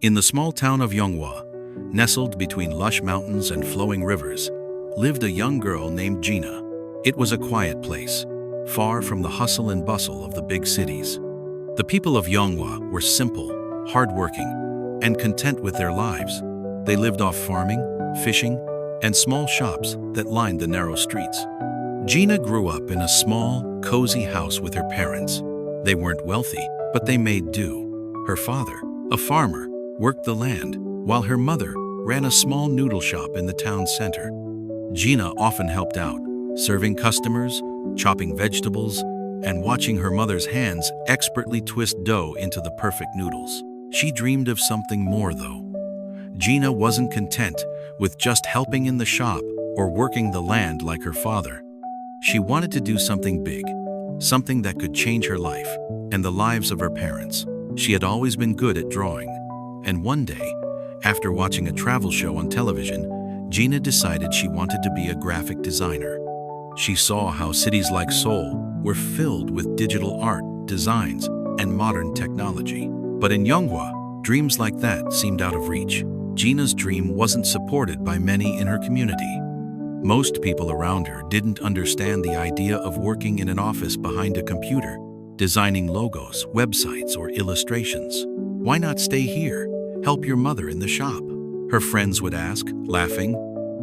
In the small town of Yonghua, nestled between lush mountains and flowing rivers, lived a young girl named Gina. It was a quiet place, far from the hustle and bustle of the big cities. The people of Yonghua were simple, hardworking, and content with their lives. They lived off farming, fishing, and small shops that lined the narrow streets. Gina grew up in a small, cozy house with her parents. They weren't wealthy, but they made do. Her father, a farmer, worked the land, while her mother ran a small noodle shop in the town center. Gina often helped out, serving customers, chopping vegetables, and watching her mother's hands expertly twist dough into the perfect noodles. She dreamed of something more, though. Gina wasn't content with just helping in the shop or working the land like her father. She wanted to do something big, something that could change her life and the lives of her parents. She had always been good at drawing, and one day, after watching a travel show on television, Gina decided she wanted to be a graphic designer. She saw how cities like Seoul were filled with digital art, designs, and modern technology. But in Yonghua, dreams like that seemed out of reach. Gina's dream wasn't supported by many in her community. Most people around her didn't understand the idea of working in an office behind a computer, designing logos, websites, or illustrations. Why not stay here? Help your mother in the shop, her friends would ask, laughing.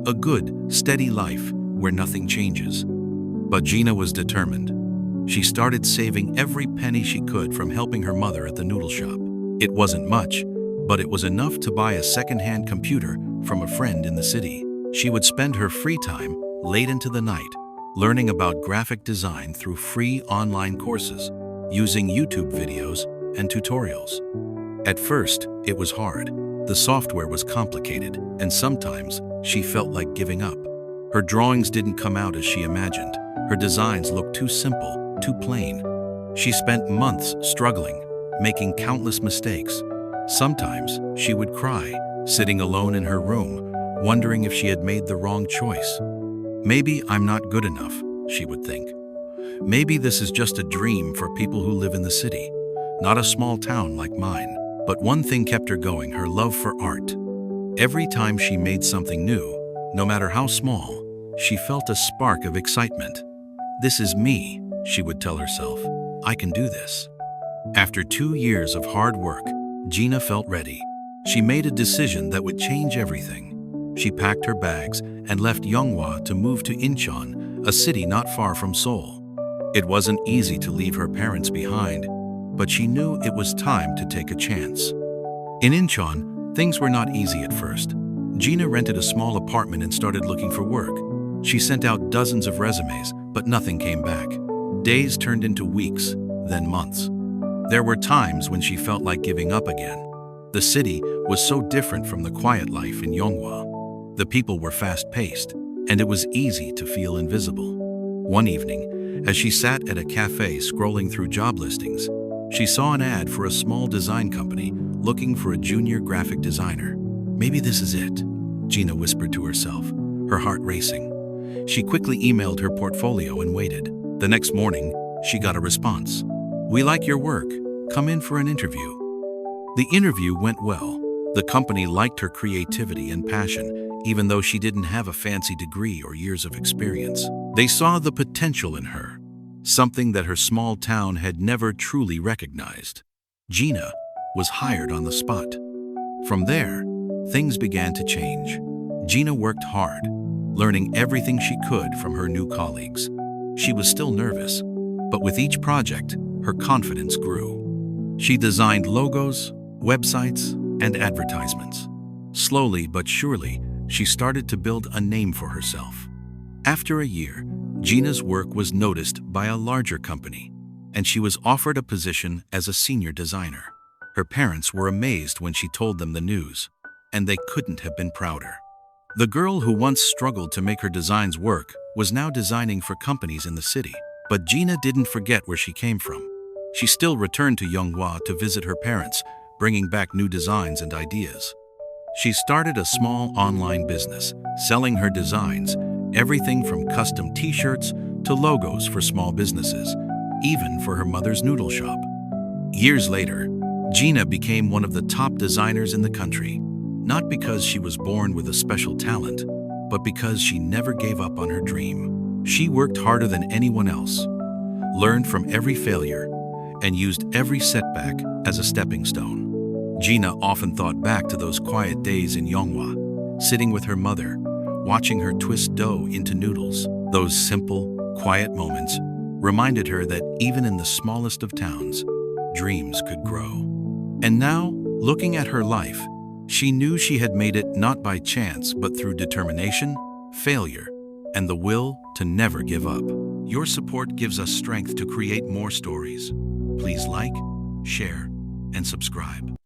A good, steady life where nothing changes. But Gina was determined. She started saving every penny she could from helping her mother at the noodle shop. It wasn't much, but it was enough to buy a second-hand computer from a friend in the city. She would spend her free time late into the night, learning about graphic design through free online courses, using YouTube videos and tutorials. At first, it was hard. The software was complicated, and sometimes she felt like giving up. Her drawings didn't come out as she imagined. Her designs looked too simple, too plain. She spent months struggling, making countless mistakes. Sometimes she would cry, sitting alone in her room, wondering if she had made the wrong choice. Maybe I'm not good enough, she would think. Maybe this is just a dream for people who live in the city, not a small town like mine. But one thing kept her going, her love for art. Every time she made something new, no matter how small, she felt a spark of excitement. This is me, she would tell herself. I can do this. After 2 years of hard work, Gina felt ready. She made a decision that would change everything. She packed her bags and left Yonghua to move to Incheon, a city not far from Seoul. It wasn't easy to leave her parents behind, but she knew it was time to take a chance. In Incheon, things were not easy at first. Gina rented a small apartment and started looking for work. She sent out dozens of resumes, but nothing came back. Days turned into weeks, then months. There were times when she felt like giving up again. The city was so different from the quiet life in Yonghua. The people were fast-paced, and it was easy to feel invisible. One evening, as she sat at a cafe scrolling through job listings, she saw an ad for a small design company looking for a junior graphic designer. Maybe this is it, Gina whispered to herself, her heart racing. She quickly emailed her portfolio and waited. The next morning, she got a response. "We like your work. Come in for an interview." The interview went well. The company liked her creativity and passion, even though she didn't have a fancy degree or years of experience. They saw the potential in her, something that her small town had never truly recognized. Gina was hired on the spot. From there, things began to change. Gina worked hard, learning everything she could from her new colleagues. She was still nervous, but with each project, her confidence grew. She designed logos, websites, and advertisements. Slowly but surely, she started to build a name for herself. After a year, Gina's work was noticed by a larger company, and she was offered a position as a senior designer. Her parents were amazed when she told them the news, and they couldn't have been prouder. The girl who once struggled to make her designs work was now designing for companies in the city. But Gina didn't forget where she came from. She still returned to Yonghua to visit her parents, bringing back new designs and ideas. She started a small online business, selling her designs, everything from custom t-shirts to logos for small businesses, even for her mother's noodle shop. Years later, Gina became one of the top designers in the country, not because she was born with a special talent, but because she never gave up on her dream. She worked harder than anyone else, learned from every failure, and used every setback as a stepping stone. Gina often thought back to those quiet days in Yonghwa, sitting with her mother, watching her twist dough into noodles. Those simple, quiet moments reminded her that even in the smallest of towns, dreams could grow. And now, looking at her life, she knew she had made it not by chance but through determination, failure, and the will to never give up. Your support gives us strength to create more stories. Please like, share, and subscribe.